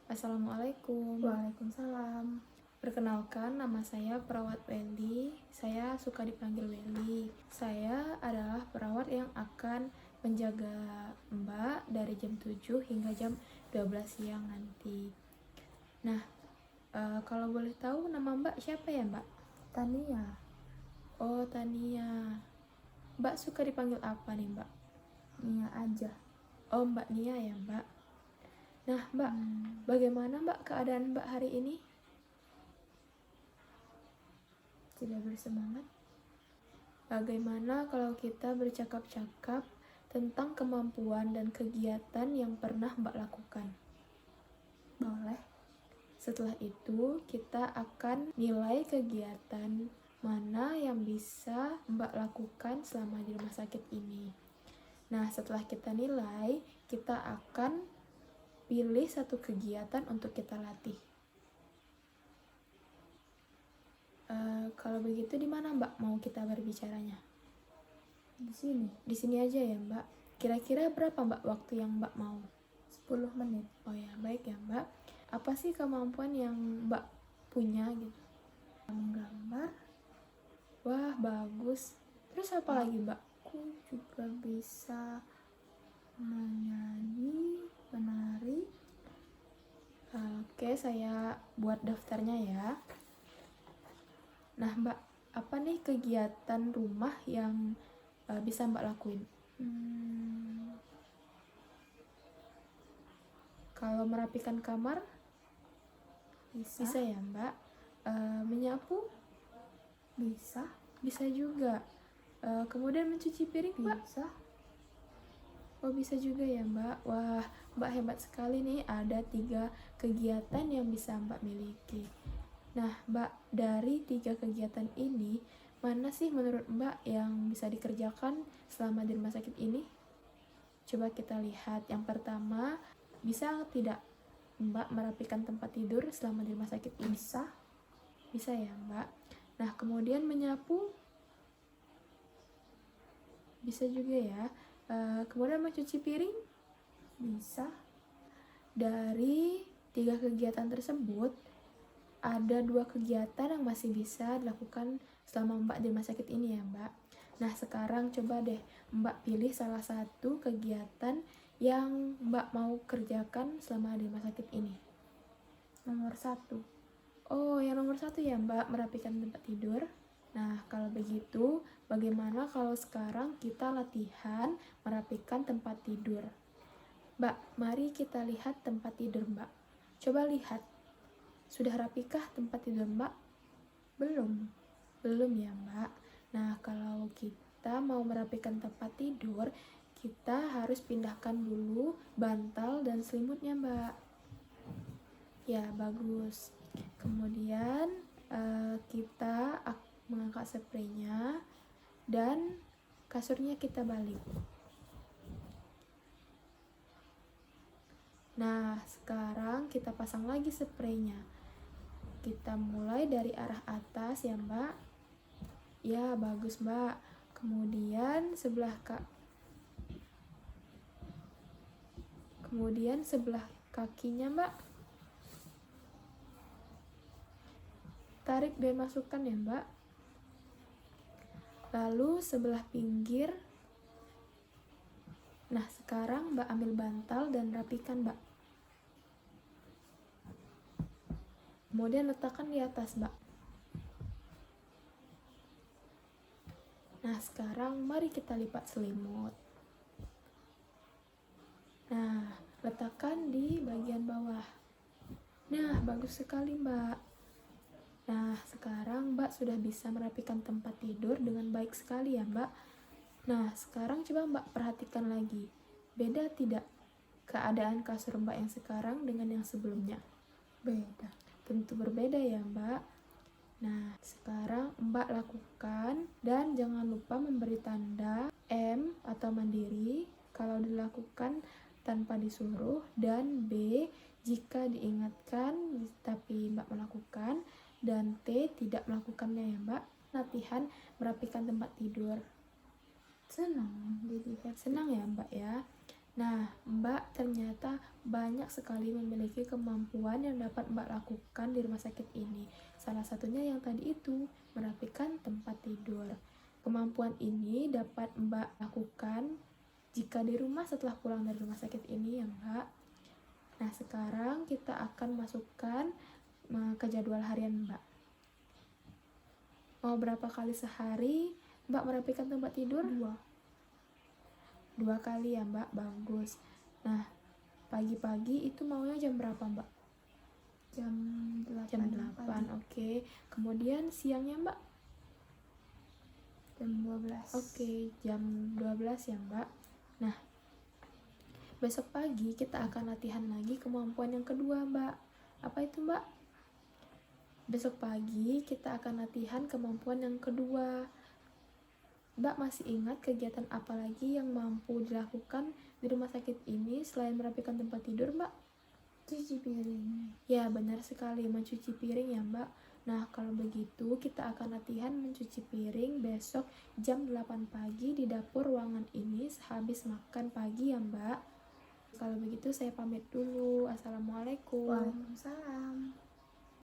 Assalamualaikum. Waalaikumsalam. Perkenalkan, nama saya Perawat Welly. Saya suka dipanggil Welly. Saya adalah perawat yang akan menjaga Mbak dari jam 7 hingga jam 12 siang nanti. Nah, kalau boleh tahu nama Mbak siapa ya, Mbak? Tania. Oh, Tania. Mbak suka dipanggil apa nih, Mbak? Nia aja. Oh, Mbak Nia ya, Mbak. Nah, Mbak, bagaimana Mbak keadaan Mbak hari ini? Tidak bersemangat. Bagaimana kalau kita bercakap-cakap tentang kemampuan dan kegiatan yang pernah Mbak lakukan? Boleh. Setelah itu, kita akan nilai kegiatan mana yang bisa Mbak lakukan selama di rumah sakit ini. Nah, setelah kita nilai, kita akan pilih satu kegiatan untuk kita latih. Kalau begitu di mana Mbak mau kita berbicaranya? Di sini. Di sini aja ya Mbak. Kira-kira berapa Mbak waktu yang Mbak mau? 10 menit. Oh ya, baik ya Mbak. Apa sih kemampuan yang Mbak punya gitu? Menggambar. Wah, bagus. Terus apa lagi Mbak? Aku juga bisa menyanyi, menari. Oke, saya buat daftarnya ya. Nah Mbak, apa nih kegiatan rumah yang bisa Mbak lakuin? Kalau merapikan kamar, bisa ya Mbak. Menyapu, bisa juga. Kemudian mencuci piring Mbak? Bisa. Oh, bisa juga ya Mbak. Wah, Mbak hebat sekali nih, ada 3 kegiatan yang bisa Mbak miliki. Nah Mbak, dari 3 kegiatan ini, mana sih menurut Mbak yang bisa dikerjakan selama di rumah sakit ini? Coba kita lihat. Yang pertama, bisa tidak Mbak merapikan tempat tidur selama di rumah sakit ini? Bisa ya Mbak. Nah, kemudian menyapu, bisa juga ya. Kemudian mencuci piring, Bisa. Dari 3 kegiatan tersebut, ada 2 kegiatan yang masih bisa dilakukan selama Mbak di rumah sakit ini ya Mbak. Nah, sekarang coba deh Mbak pilih salah satu kegiatan yang Mbak mau kerjakan selama di rumah sakit ini. Nomor 1. Oh, yang nomor 1 ya Mbak, merapikan tempat tidur. Nah, kalau begitu, bagaimana kalau sekarang kita latihan merapikan tempat tidur? Mbak, mari kita lihat tempat tidur Mbak. Coba lihat, sudah rapikah tempat tidur Mbak? Belum ya Mbak. Nah, kalau kita mau merapikan tempat tidur, kita harus pindahkan dulu bantal dan selimutnya Mbak. Ya, bagus. Kemudian kita mengangkat spraynya dan kasurnya kita balik. Nah, sekarang kita pasang lagi spraynya. Kita mulai dari arah atas ya Mbak. Ya, bagus Mbak. Kemudian sebelah kakinya Mbak. Tarik dan masukkan ya Mbak. Lalu sebelah pinggir. Nah, sekarang Mbak ambil bantal dan rapikan Mbak. Kemudian letakkan di atas Mbak. Nah, sekarang mari kita lipat selimut. Nah, letakkan di bagian bawah. Nah, bagus sekali Mbak. Nah, sekarang Mbak sudah bisa merapikan tempat tidur dengan baik sekali ya Mbak. Nah, sekarang coba Mbak perhatikan lagi. Beda tidak keadaan kasur Mbak yang sekarang dengan yang sebelumnya? Beda. Tentu berbeda ya Mbak. Nah, sekarang Mbak lakukan dan jangan lupa memberi tanda M atau mandiri kalau dilakukan tanpa disuruh, dan B jika diingatkan tapi Mbak melakukan, dan T tidak melakukannya ya Mbak. Latihan merapikan tempat tidur. Senang jadi happy. Senang ya Mbak ya. Nah, Mbak ternyata banyak sekali memiliki kemampuan yang dapat Mbak lakukan di rumah sakit ini. Salah satunya yang tadi itu, merapikan tempat tidur. Kemampuan ini dapat Mbak lakukan jika di rumah setelah pulang dari rumah sakit ini ya Mbak. Nah, sekarang kita akan masukkan ke jadwal harian Mbak. Mau berapa kali sehari Mbak merapikan tempat tidur? 2 kali ya Mbak, bagus. Nah, pagi-pagi itu maunya jam berapa Mbak? Jam 8 Jam 8, oke. Kemudian siangnya Mbak? Jam 12. Oke, jam 12 ya Mbak. Nah, besok pagi kita akan latihan lagi kemampuan yang kedua Mbak. Apa itu Mbak? Besok pagi kita akan latihan kemampuan yang kedua. Mbak masih ingat kegiatan apa lagi yang mampu dilakukan di rumah sakit ini selain merapikan tempat tidur, Mbak? Cuci piring. Ya, benar sekali, mencuci piring ya, Mbak. Nah, kalau begitu kita akan latihan mencuci piring besok jam 8 pagi di dapur ruangan ini sehabis makan pagi ya, Mbak. Kalau begitu saya pamit dulu. Assalamualaikum. Waalaikumsalam.